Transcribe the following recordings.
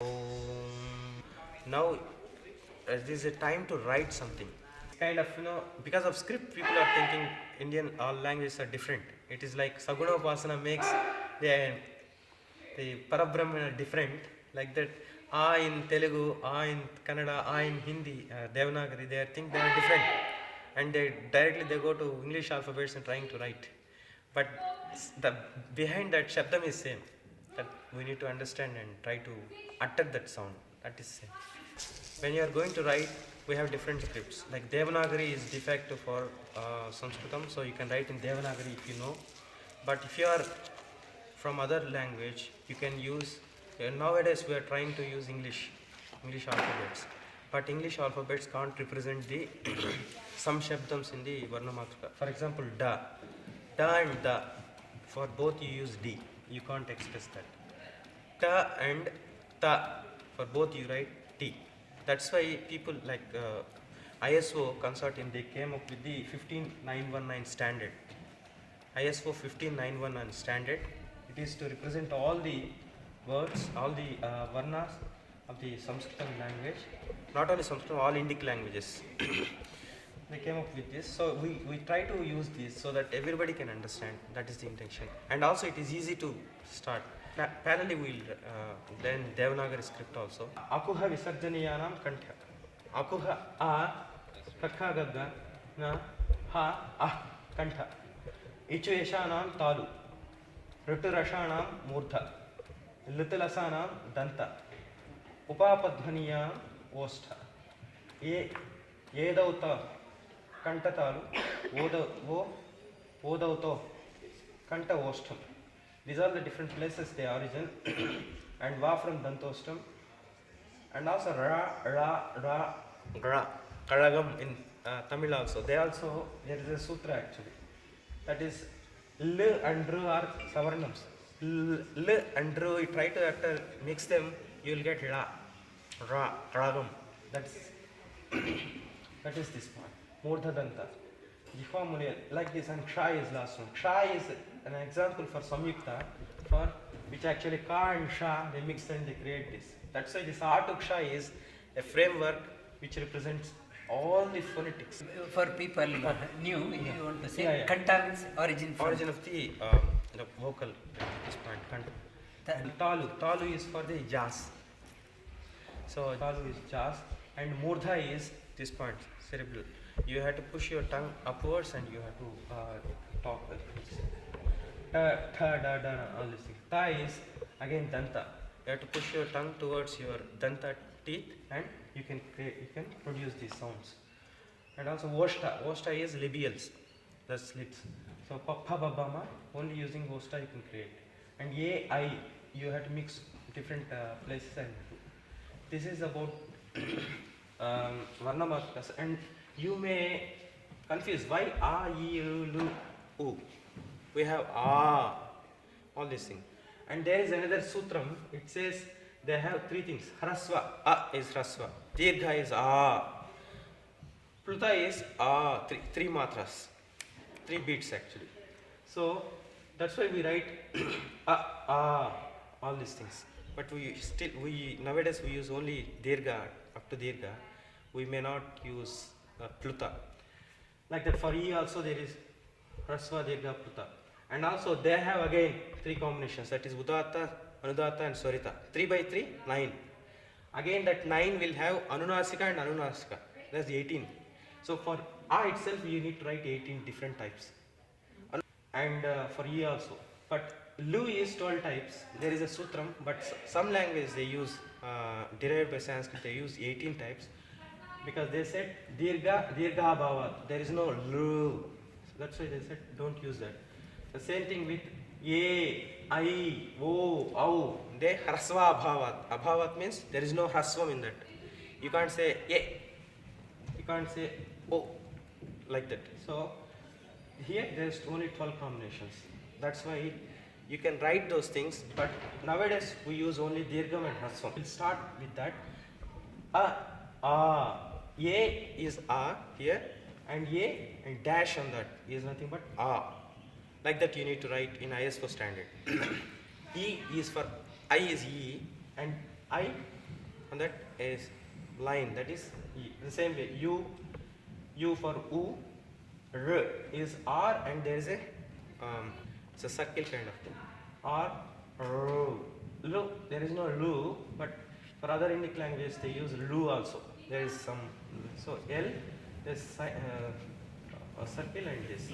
Now this is a time to write something. Kind of, because of script, people are thinking Indian all languages are different. It is like Saguna Upasana makes the the Parabrahmana different, like that. A in Telugu, A in Kannada, A in Hindi, Devanagari, they think they are different, and they go to English alphabets and trying to write. But the behind that Shabdam is same. That we need to understand and try to utter that sound. That is same. When you are going to write, we have different scripts. Like Devanagari is de facto for Sanskritam, so you can write in Devanagari if you know. But if you are from other language, you can use. Nowadays, we are trying to use English alphabets, but English alphabets can't represent the some shabdams in the Varnamatrika. For example, da and da. For both you use D. You can't express that. Ta and ta. For both you write T. That's why people like ISO consortium, they came up with the 15919 standard. ISO 15919 standard. It is to represent all the words, all the varnas of the Sanskrit language. Not only Sanskrit, all Indic languages. They came up with this. So we try to use this so that everybody can understand. That is the intention. And also it is easy to start. Parallelly we will then Devanagari script also. Akuha visarjaniyanam kantha. Akuha a kakha gagga na ha ah kantha. Ichu yashanam talu. Ritu rashanam murtha. Litilasanam danta. Upapadhvaniyam ostha. Yedauta kantatalu odauto kanta ostham. These are the different places they origin. And va from dantostam. And also ra karagam in Tamil also. There is a sutra actually. That is l and r are savarnams. L and r, you try to mix them, you will get ra karagam. That is this part. Murdha danta. Jihva muni, like this, and ksha is last one. Ksha is an example for samyukta, for which actually ka and sha, they mix and they create this. That's why this A to ksha is a framework which represents all the phonetics. For people new, you want to say kanta means origin from. Origin of the vocal, this point, kanta. Talu is for the jazz. So talu is jazz, and murdha is this point, cerebral. You have to push your tongue upwards and you have to talk like this. Ta, da, all these things. Ta is again danta. You have to push your tongue towards your danta teeth and you can produce these sounds. And also voshta is labials, that's lips. So pa, ba, ba, ma, only using voshta you can create. And ye, I, you have to mix different places. And this is about Varnamatrikas. And you may confuse why a, e, lu, u. We have a, all these things. And there is another sutram. It says they have three things. Hrasva, a is hrasva. Dirgha is a. Pluta is a. Three matras. 3 beats actually. So that's why we write all these things. But nowadays we use only dirgha up to dirgha. We may not use pluta. Like that for E also there is hrasva, dirgha, pluta. And also they have again 3 combinations, that is Udatta, Anudatta and Swarita. 3 by 3, 9. Again that 9 will have Anunasika and Anunasika. That's 18. So for A itself you need to write 18 different types. And for E also. But Lu is 12 types. There is a sutram, but some languages they use, derived by Sanskrit, they use 18 types. Because they said dirgha bhavat. There is no lu. So that's why they said don't use that. The same thing with ye, I, o, au. They hrasva abhavat. Abhavat means there is no hrasvam in that. You can't say ye. You can't say o like that. So here there is only 12 combinations. That's why you can write those things. But nowadays we use only dirgham and hrasvam. We'll start with that. Ye is a here, and ye and dash on that is nothing but a. Like that you need to write in ISO standard. E is for I is E, and I, and that is line, that is the same way. U for U, R is R, and there is a it's a circle kind of thing. R, R, Lu. There is no Lu, but for other Indic languages they use Lu also. There is some, so L, there's a circle and this.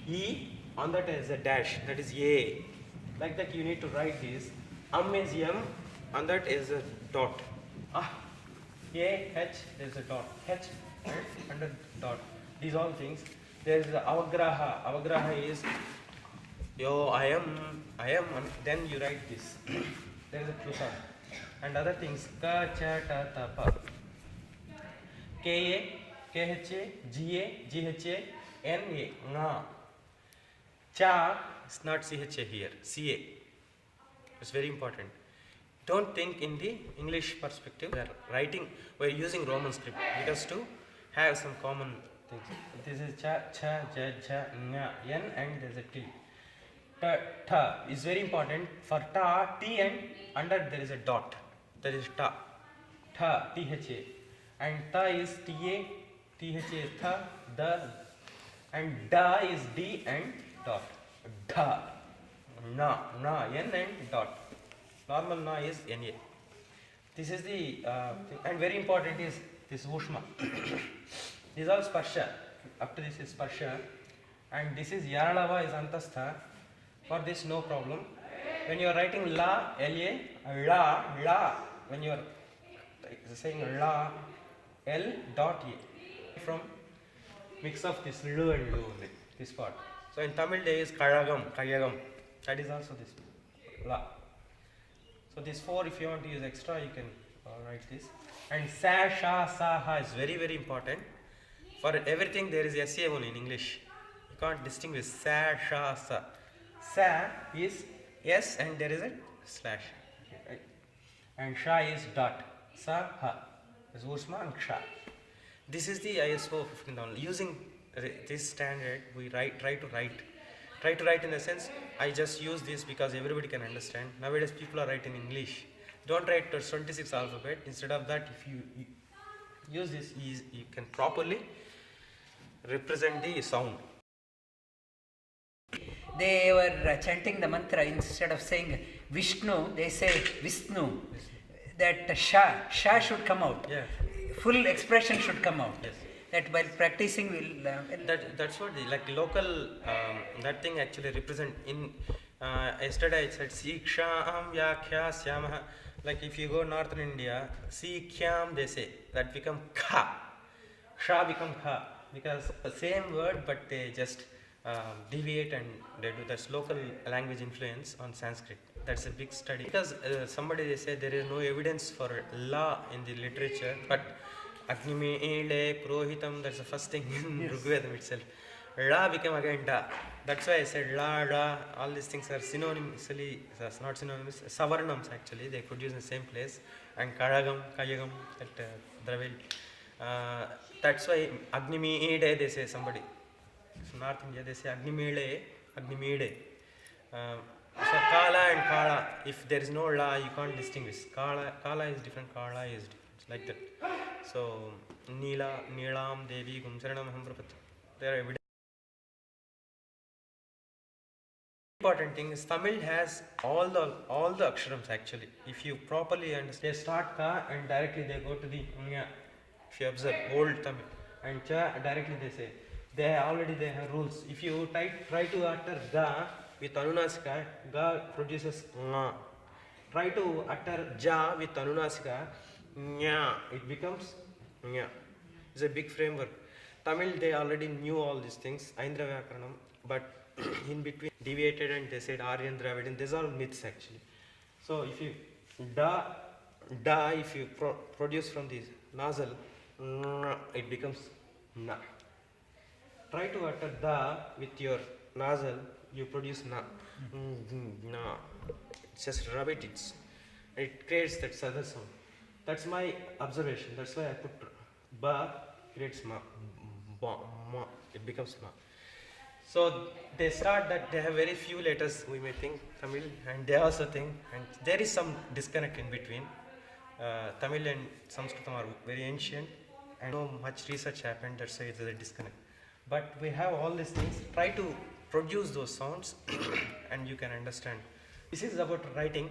E, on that is a dash, that is A. Like that you need to write this. Is M, on that is a dot. A, H, there is a dot. H, and a dot. These all things. There is the avagraha. Avagraha is yo, I am, and then you write this. There is a klusa. And other things. Ka, cha, ta, ta, pa. K-A, K-H-A, G-A, G-H-A, N-A, nga. Cha, it's not C-H-A here, C-A. It's very important. Don't think in the English perspective. We are writing, we are using Roman script because to have some common things. This is cha, cha, ja, ja, nga, N, and there is a T. Ta, ta is very important. For ta, T and under there is a dot. That is ta. Ta, T-H-A. And ta is T-A, T-H-A is tha, da, and da is D and dot. Da, na, N and dot. Normal na is Na. This is the thing. And very important is this Ushma. This is all Sparsha. Up to this is Sparsha. And this is Yaralava is Antastha. For this no problem. When you are writing La, L-A, La, when you are saying La, L dot A. From mix of this Lu and Lu, this part. So in Tamil there is Kayagam. That is also this La. So this 4, if you want to use extra, you can write this. And sa, sha, sa, ha is very, very important. For everything there is SA only in English. You can't distinguish sa, sha, sa. Sa is S and there is a slash. Right? And sha is dot. Sa, ha. Is Usma and ksha. This is the ISO 15,000. Using this standard, we try to write in the sense, I just use this because everybody can understand. Nowadays people are writing English. Don't write 26 alphabet. Instead of that, if you use this, you can properly represent the sound. They were chanting the mantra, instead of saying Vishnu, they say Vishnu. That Sha should come out. Yeah. Full expression should come out. Yes. That while practicing will. That's what the like local that thing actually represent in. Yesterday I said Siksham Yakhya Syamaha. Like if you go northern India, Sikhyam they say that become Kha. Sha become Kha because the same word but they just deviate and they do. That's local language influence on Sanskrit. That's a big study because somebody they say there is no evidence for La in the literature, but Agnime Ele Purohitam, that's the first thing in Rigvedam itself. La became again Da. That's why I said La, Da, all these things are synonymously, not synonymous, Savarnams actually, they produce in the same place. And Karagam, Kayagam, that Dravil. That's why Agnime Ede they say somebody. So North India they say Agnimele, Agnimede. So Kala and Kala, if there is no La, you can't distinguish. Kala is different, Kala is different. It's like that. So Neela, Neelam, Devi, Gumsaranam, Hamprapat. There are evidence. Important thing is Tamil has all the aksharams actually. If you properly understand, they start Ka and directly they go to the Nya. If you observe old Tamil and Cha directly they say. They have rules. If you try to utter Ga with Anunasika, Ga produces Nga. Try to utter Ja with Anunasika, Nya. It becomes Nya. It's a big framework. Tamil, they already knew all these things, Aindra Vyakaranam, but in between deviated and they said Aryan Dravidian. These are all myths actually. So if you Da, if you produce from this nasal, it becomes Na. Try to utter Da with your nasal, you produce Na. Na. Just rub it, it creates that southern sound. That's my observation. That's why I put Ba creates Ma. Ba, Ma. It becomes Ma. So they start that they have very few letters, we may think Tamil, and they also think, and there is some disconnect in between. Tamil and Sanskritam are very ancient and no much research happened, that's why there's a disconnect. But we have all these things, try to produce those sounds and you can understand. This is about writing.